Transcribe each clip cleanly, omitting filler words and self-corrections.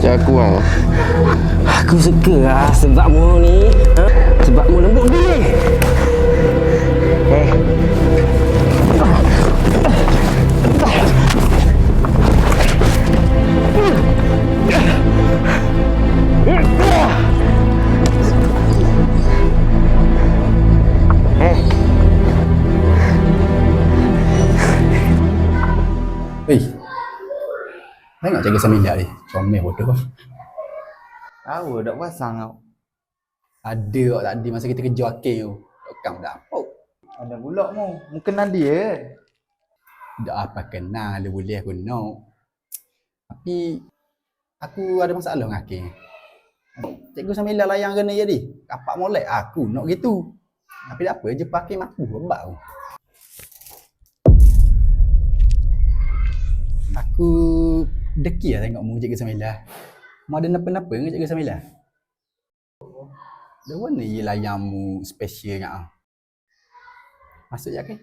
macam aku bang. Aku suka lah sebab mu ni. Sebab mu lembut gila. Hei, tengok jaga Samilia ni. Comel bodoh. Tahu dak pasang kau. Ada kok tadi masa kita kerja akil tu. Dokang dah apa? Ada pula mu. Mu kenal dia. Dah apa kenal dia boleh aku nak. Tapi aku ada masalah dengan akil. Cikgu Samilia layan kena jadi. Kapak molek aku nak gitu. Tapi tak apa je pakai mampu bebat tu. Aku deki lah tengok mu Cikgu Samilia. Mau ada napa-napa dengan Cikgu Samilia? Dah mana ye layan mu special ngak ah. Masuk je ke?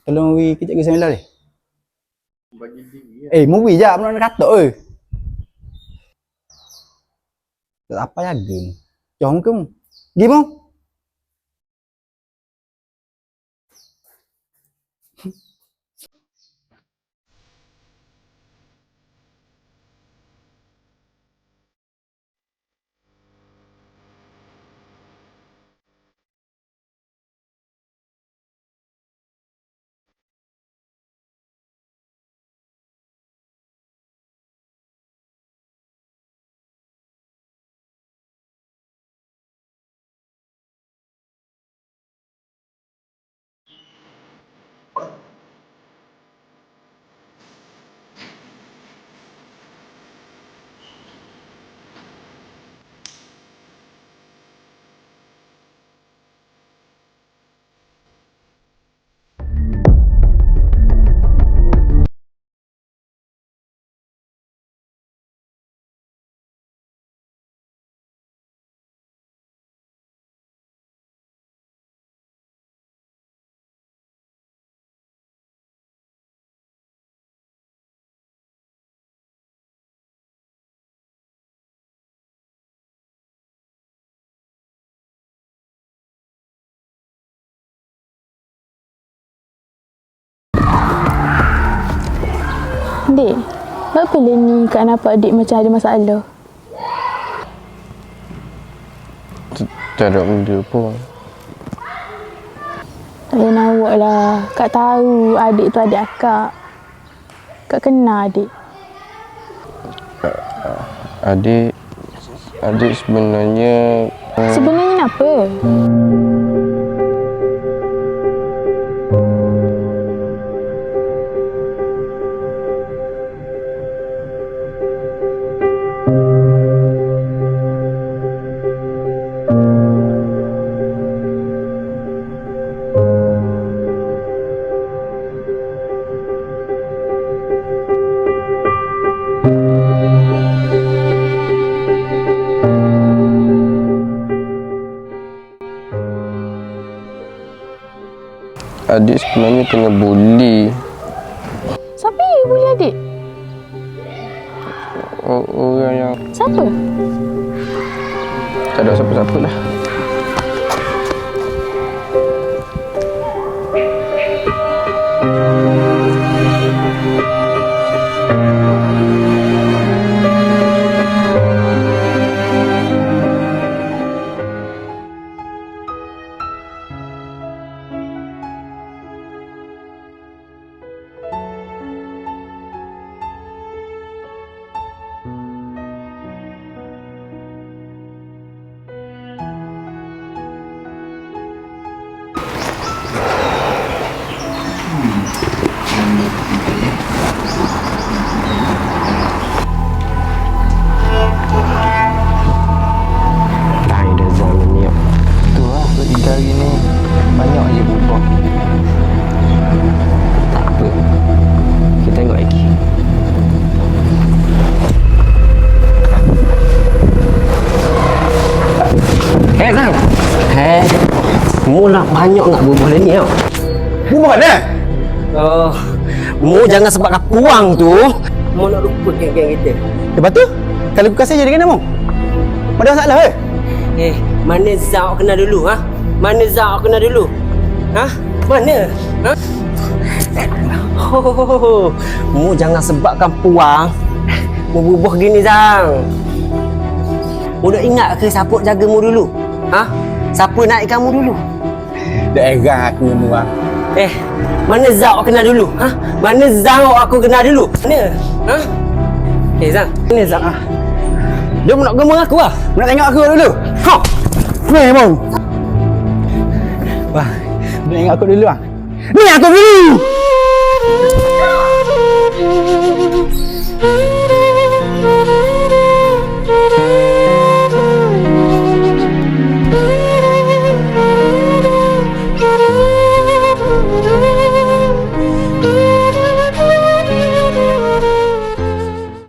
Tolong wi ke Cikgu Samilia ni. Bagi diri. Movie je, mana nak kata oi. Tak apa jaga. Jom ke mu. Gi mu. Dek, kenapa ni Kak nampak adik macam ada masalah? Tak ada benda pun. Tak payah nawak lah. Kak tahu adik tu adik akak. Kak kenal adik. Adik sebenarnya Sebenarnya apa? adik sebenarnya kena bully. Siapa yang bully adik? orang yang Siapa? tak ada siapa-siapa lah. Lain dah zaman ni. Tu lah, 2-3 hari ni banyak je berubah. Tak apa. Kita tengok lagi. Zang. Mu nak banyak nak berbual ni tau. Buat mana? Mu jangan sebabkan puang tu. Mu nak lupa geng-geng kita. Lepas tu, kalau aku kasih je dengan kamu. Ada masalah ke? Mana Zau kena dulu, ha? Mana Zau kena dulu? Ha? Mana? Ha? Mu jangan sebabkan puang. Mu berbuah gini, Zang. Mu nak ingat ke siapa jaga mu dulu? Ha? Siapa naik kamu dulu? Daerah aku ni bang. Mana Zau kena dulu? Ha? Mana Zau aku kena dulu? Mana? Ha? Zang. Mana Zau? Dia nak gemar aku lah. Nak tengok aku dulu. Ha! Ni bang. Bang, dia tengok aku dulu bang. Ni aku dulu.